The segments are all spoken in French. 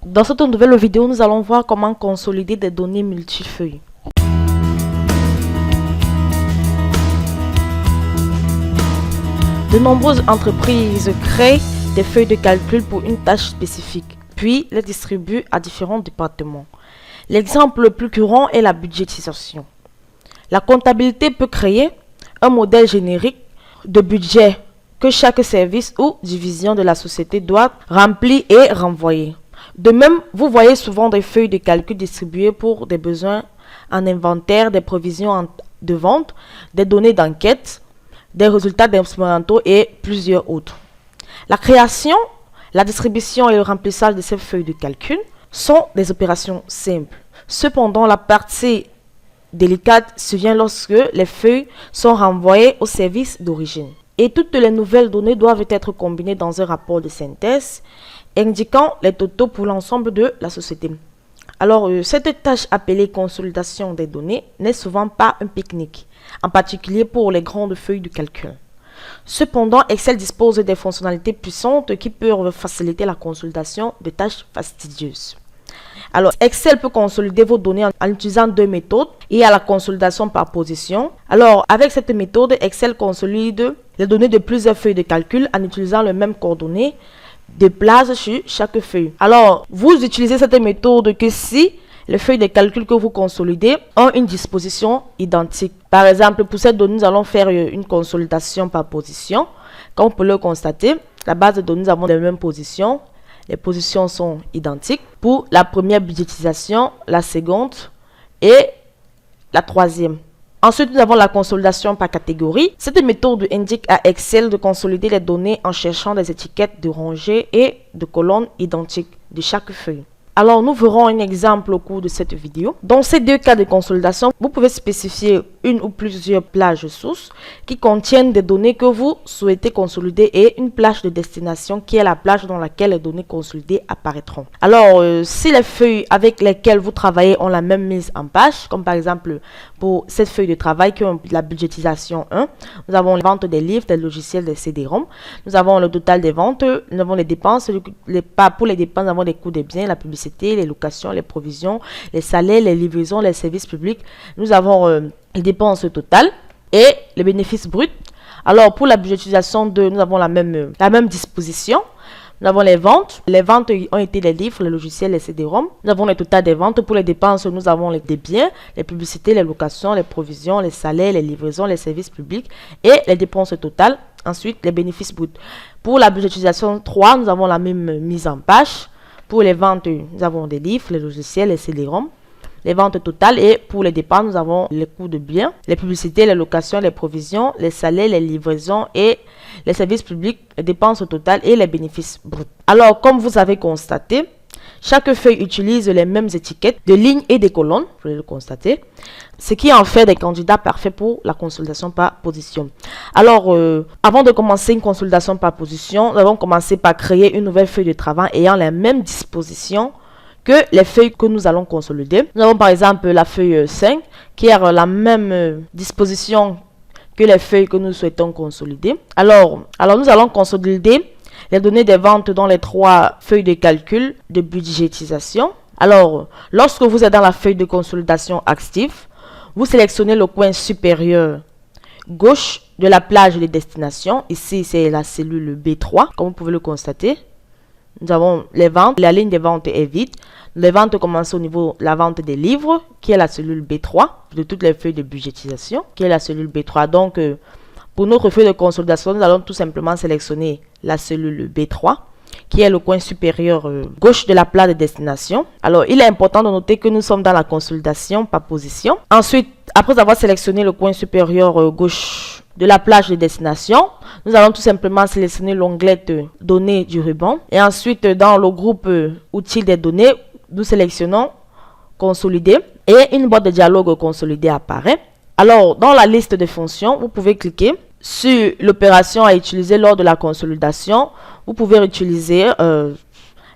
Dans cette nouvelle vidéo, nous allons voir comment consolider des données multifeuilles. De nombreuses entreprises créent des feuilles de calcul pour une tâche spécifique, puis les distribuent à différents départements. L'exemple le plus courant est la budgétisation. La comptabilité peut créer un modèle générique de budget que chaque service ou division de la société doit remplir et renvoyer. De même, vous voyez souvent des feuilles de calcul distribuées pour des besoins en inventaire, des provisions de vente, des données d'enquête, des résultats d'instrumentaux et plusieurs autres. La création, la distribution et le remplissage de ces feuilles de calcul sont des opérations simples. Cependant, la partie délicate survient lorsque les feuilles sont renvoyées au service d'origine. Et toutes les nouvelles données doivent être combinées dans un rapport de synthèse indiquant les totaux pour l'ensemble de la société. Alors, cette tâche appelée consolidation des données n'est souvent pas un pique-nique, en particulier pour les grandes feuilles de calcul. Cependant, Excel dispose des fonctionnalités puissantes qui peuvent faciliter la consolidation de tâches fastidieuses. Alors, Excel peut consolider vos données en utilisant deux méthodes. Il y a la consolidation par position. Alors, avec cette méthode, Excel consolide les données de plusieurs feuilles de calcul en utilisant les mêmes coordonnées de place sur chaque feuille. Alors, vous utilisez cette méthode que si les feuilles de calcul que vous consolidez ont une disposition identique. Par exemple, pour cette donnée, nous allons faire une consolidation par position. Comme on peut le constater, la base de données, nous avons les mêmes positions. Les positions sont identiques pour la première budgétisation, la seconde et la troisième. Ensuite, nous avons la consolidation par catégorie. Cette méthode indique à Excel de consolider les données en cherchant des étiquettes de rangées et de colonnes identiques de chaque feuille. Alors, nous verrons un exemple au cours de cette vidéo. Dans ces deux cas de consolidation, vous pouvez spécifier une ou plusieurs plages sources qui contiennent des données que vous souhaitez consolider et une plage de destination qui est la plage dans laquelle les données consolidées apparaîtront. Alors, si les feuilles avec lesquelles vous travaillez ont la même mise en page, comme par exemple pour cette feuille de travail qui est la budgétisation 1, nous avons les ventes des livres, des logiciels, des CD-ROM, nous avons le total des ventes, nous avons les dépenses, pour les dépenses, nous avons les coûts des biens, la publicité, les locations, les provisions, les salaires, les livraisons, les services publics. Nous avons les dépenses totales et les bénéfices bruts. Alors, pour la budgétisation 2, nous avons la même disposition. Nous avons les ventes. Les ventes ont été les livres, les logiciels, les CD-ROM. Nous avons le total des ventes. Pour les dépenses, nous avons des biens, les publicités, les locations, les provisions, les salaires, les livraisons, les services publics et les dépenses totales. Ensuite, les bénéfices bruts. Pour la budgétisation 3, nous avons la même mise en page. Pour les ventes, nous avons des livres, les logiciels, les CD-ROM, les ventes totales. Et pour les dépenses, nous avons les coûts de biens, les publicités, les locations, les provisions, les salaires, les livraisons et les services publics, les dépenses totales et les bénéfices bruts. Alors, comme vous avez constaté, chaque feuille utilise les mêmes étiquettes de lignes et de colonnes, vous pouvez le constater, ce qui en fait des candidats parfaits pour la consolidation par position. Alors, avant de commencer une consolidation par position, nous allons commencer par créer une nouvelle feuille de travail ayant les mêmes dispositions que les feuilles que nous allons consolider. Nous avons par exemple la feuille 5 qui a la même disposition que les feuilles que nous souhaitons consolider. Alors nous allons consolider les données des ventes dans les trois feuilles de calcul de budgétisation. Alors, lorsque vous êtes dans la feuille de consolidation active, vous sélectionnez le coin supérieur gauche de la plage de destination. Ici, c'est la cellule B3, comme vous pouvez le constater. Nous avons les ventes. La ligne des ventes est vide. Les ventes commencent au niveau de la vente des livres, qui est la cellule B3, de toutes les feuilles de budgétisation, qui est la cellule B3. Donc, pour notre feuille de consolidation, nous allons tout simplement sélectionner la cellule B3, qui est le coin supérieur gauche de la plage de destination. Alors, il est important de noter que nous sommes dans la consolidation par position. Ensuite, après avoir sélectionné le coin supérieur gauche de la plage de destination, nous allons tout simplement sélectionner l'onglet données du ruban. Et ensuite, dans le groupe outils des données, nous sélectionnons consolider et une boîte de dialogue consolidée apparaît. Alors, dans la liste de fonctions, vous pouvez cliquer sur l'opération à utiliser lors de la consolidation. Vous pouvez utiliser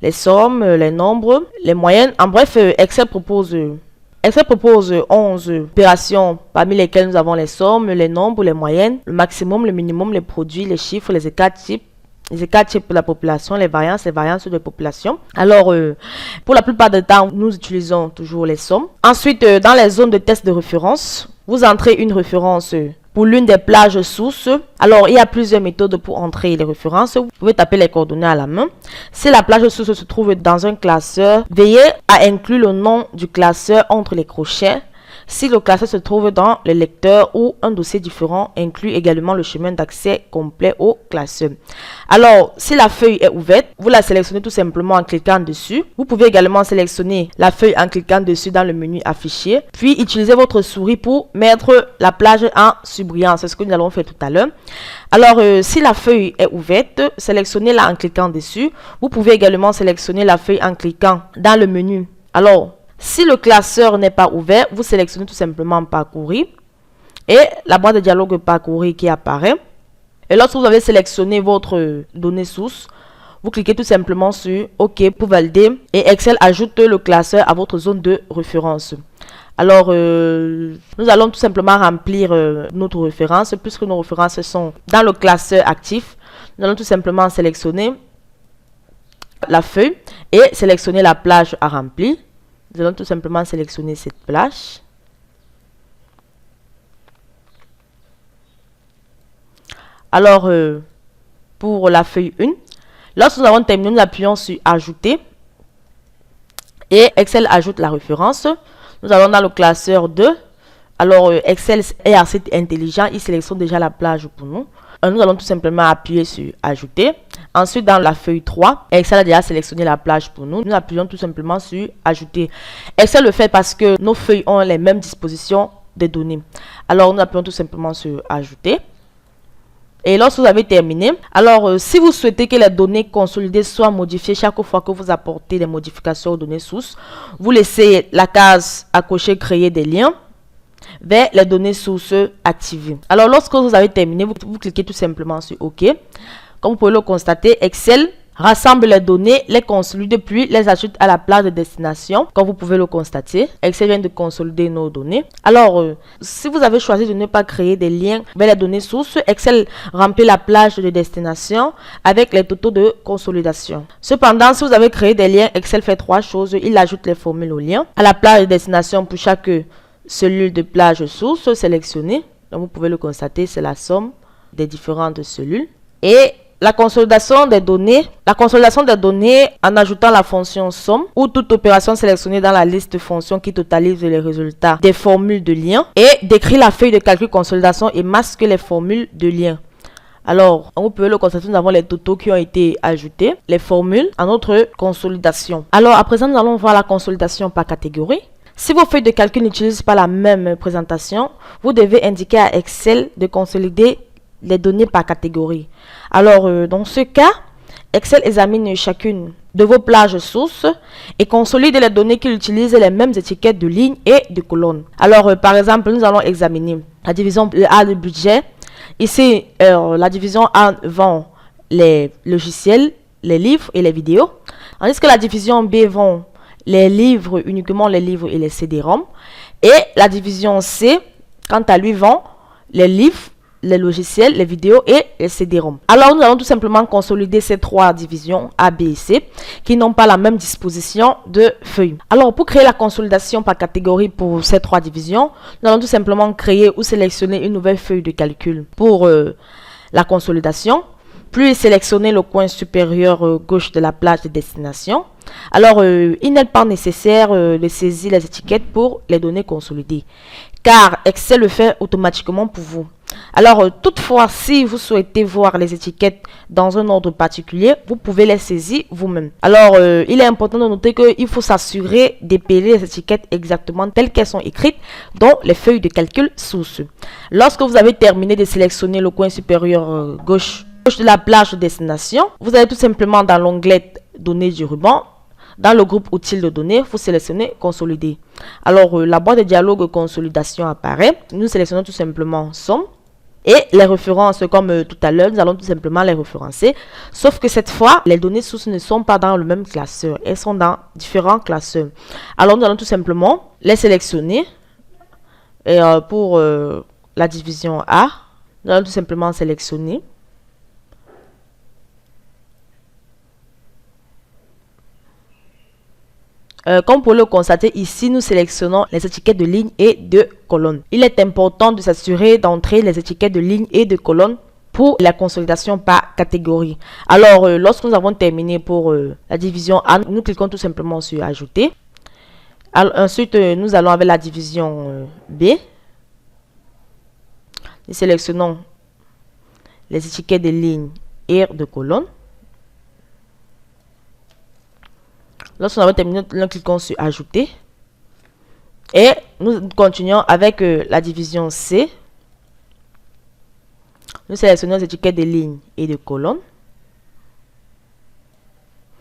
les sommes, les nombres, les moyennes. En bref, Excel propose 11 opérations parmi lesquelles nous avons les sommes, les nombres, les moyennes, le maximum, le minimum, les produits, les chiffres, les écarts types, les écarts types de la population, les variances de population. Alors, pour la plupart du temps, nous utilisons toujours les sommes. Ensuite, dans les zones de test de référence, vous entrez une référence pour l'une des plages sources. Alors, il y a plusieurs méthodes pour entrer les références. Vous pouvez taper les coordonnées à la main. Si la plage source se trouve dans un classeur, veillez à inclure le nom du classeur entre les crochets. Si le classeur se trouve dans le lecteur ou un dossier différent, inclut également le chemin d'accès complet au classeur. Alors, si la feuille est ouverte, vous la sélectionnez tout simplement en cliquant dessus. Vous pouvez également sélectionner la feuille en cliquant dessus dans le menu affiché. Puis, utilisez votre souris pour mettre la plage en surbrillance. C'est ce que nous allons faire tout à l'heure. Alors, si la feuille est ouverte, sélectionnez-la en cliquant dessus. Vous pouvez également sélectionner la feuille en cliquant dans le menu. Alors, si le classeur n'est pas ouvert, vous sélectionnez tout simplement parcourir et la boîte de dialogue parcourir qui apparaît. Et lorsque vous avez sélectionné votre donnée source, vous cliquez tout simplement sur OK pour valider et Excel ajoute le classeur à votre zone de référence. Alors, nous allons tout simplement remplir notre référence puisque nos références sont dans le classeur actif. Nous allons tout simplement sélectionner la feuille et sélectionner la plage à remplir. Nous allons tout simplement sélectionner cette plage. Alors, pour la feuille 1, lorsque nous avons terminé, nous appuyons sur Ajouter. Et Excel ajoute la référence. Nous allons dans le classeur 2. Alors, Excel est assez intelligent. Il sélectionne déjà la plage pour nous. Nous allons tout simplement appuyer sur Ajouter. Ensuite, dans la feuille 3, Excel a déjà sélectionné la plage pour nous. Nous appuyons tout simplement sur Ajouter. Excel le fait parce que nos feuilles ont les mêmes dispositions des données. Alors, nous appuyons tout simplement sur Ajouter. Et lorsque vous avez terminé, alors si vous souhaitez que les données consolidées soient modifiées chaque fois que vous apportez des modifications aux données sources, vous laissez la case à cocher Créer des liens vers les données sources activées. Alors, lorsque vous avez terminé, vous cliquez tout simplement sur OK. Comme vous pouvez le constater, Excel rassemble les données, les consolide, puis les ajoute à la plage de destination. Comme vous pouvez le constater, Excel vient de consolider nos données. Alors, si vous avez choisi de ne pas créer des liens vers les données sources, Excel remplit la plage de destination avec les totaux de consolidation. Cependant, si vous avez créé des liens, Excel fait trois choses. Il ajoute les formules aux liens à la plage de destination pour chaque cellule de plage source sélectionnée. Donc, vous pouvez le constater, c'est la somme des différentes cellules. Et la consolidation des données en ajoutant la fonction somme ou toute opération sélectionnée dans la liste de fonctions qui totalise les résultats des formules de lien et décrit la feuille de calcul consolidation et masque les formules de lien. Alors, vous pouvez le constater, nous avons les totaux qui ont été ajoutés, les formules à notre consolidation. Alors, à présent, nous allons voir la consolidation par catégorie. Si vos feuilles de calcul n'utilisent pas la même présentation, vous devez indiquer à Excel de consolider les données par catégorie. Alors, dans ce cas, Excel examine chacune de vos plages sources et consolide les données qui utilisent les mêmes étiquettes de lignes et de colonnes. Alors, par exemple, nous allons examiner la division A de budget. Ici, la division A vend les logiciels, les livres et les vidéos. Tandis que la division B vend les livres, uniquement les livres et les CD-ROM. Et la division C, quant à lui, vend les livres, les logiciels, les vidéos et les CD-ROM. Alors, nous allons tout simplement consolider ces trois divisions A, B et C qui n'ont pas la même disposition de feuilles. Alors, pour créer la consolidation par catégorie pour ces trois divisions, nous allons tout simplement créer ou sélectionner une nouvelle feuille de calcul pour la consolidation, puis sélectionner le coin supérieur gauche de la plage de destination. Alors, il n'est pas nécessaire de saisir les étiquettes pour les données consolidées, car Excel le fait automatiquement pour vous. Alors, toutefois, si vous souhaitez voir les étiquettes dans un ordre particulier, vous pouvez les saisir vous-même. Alors, il est important de noter qu'il faut s'assurer d'épeler les étiquettes exactement telles qu'elles sont écrites dans les feuilles de calcul source. Lorsque vous avez terminé de sélectionner le coin supérieur gauche de la plage de destination, vous allez tout simplement dans l'onglet Données du ruban. Dans le groupe Outils de données, vous sélectionnez Consolider. Alors, la boîte de dialogue Consolidation apparaît. Nous sélectionnons tout simplement Somme. Et les références, comme tout à l'heure, nous allons tout simplement les référencer. Sauf que cette fois, les données sources ne sont pas dans le même classeur. Elles sont dans différents classeurs. Alors, nous allons tout simplement les sélectionner. Et pour la division A, nous allons tout simplement sélectionner Comme vous pouvez le constater ici, nous sélectionnons les étiquettes de ligne et de colonne. Il est important de s'assurer d'entrer les étiquettes de ligne et de colonne pour la consolidation par catégorie. Alors, lorsque nous avons terminé pour la division A, nous cliquons tout simplement sur Ajouter. Alors, ensuite, nous allons avec la division B. Nous sélectionnons les étiquettes de ligne et de colonne. Lorsque nous avons terminé, nous cliquons sur Ajouter. Et nous continuons avec la division C. Nous sélectionnons les étiquettes de lignes et de colonnes.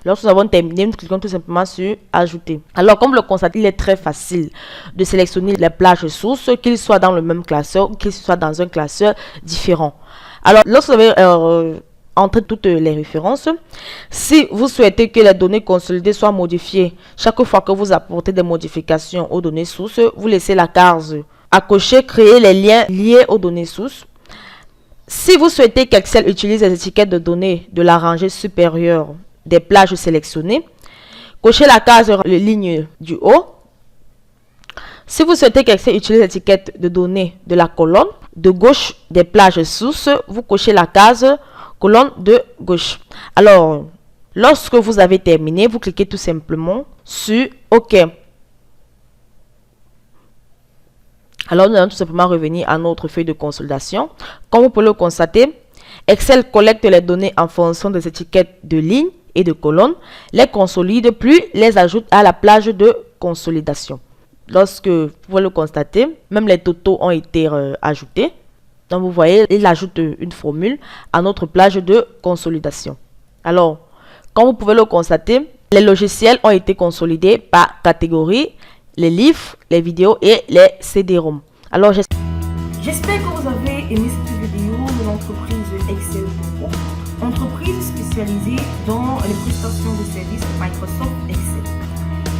Lorsque nous avons terminé, nous cliquons tout simplement sur Ajouter. Alors, comme vous le constatez, il est très facile de sélectionner les plages sources, qu'ils soient dans le même classeur ou qu'ils soient dans un classeur différent. Alors, lorsque vous avez entré toutes les références, si vous souhaitez que les données consolidées soient modifiées chaque fois que vous apportez des modifications aux données sources, vous laissez la case à cocher Créer les liens liés aux données sources. Si vous souhaitez qu'Excel utilise les étiquettes de données de la rangée supérieure des plages sélectionnées, cochez la case ligne du haut. Si vous souhaitez qu'Excel utilise les étiquettes de données de la colonne de gauche des plages sources, vous cochez la case colonne de gauche. Alors, lorsque vous avez terminé, vous cliquez tout simplement sur OK. Alors, nous allons tout simplement revenir à notre feuille de consolidation. Comme vous pouvez le constater, Excel collecte les données en fonction des étiquettes de lignes et de colonnes, les consolide, puis les ajoute à la plage de consolidation. Lorsque vous pouvez le constater, même les totaux ont été ajoutés. Donc, vous voyez, il ajoute une formule à notre plage de consolidation. Alors, comme vous pouvez le constater, les logiciels ont été consolidés par catégorie, les livres, les vidéos et les CD-ROM. Alors, j'espère que vous avez aimé cette vidéo de l'entreprise Excel Pro, entreprise spécialisée dans les prestations de services Microsoft Excel.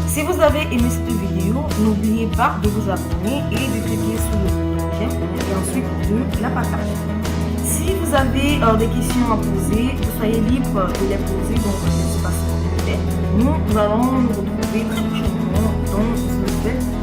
Si vous avez aimé cette vidéo, n'oubliez pas de vous abonner et de cliquer sur le bouton j'aime et ensuite de la partager. Si vous avez des questions à poser, vous soyez libre de les poser dans l'espace commentaire. Nous allons nous retrouver très prochainement dans une nouvelle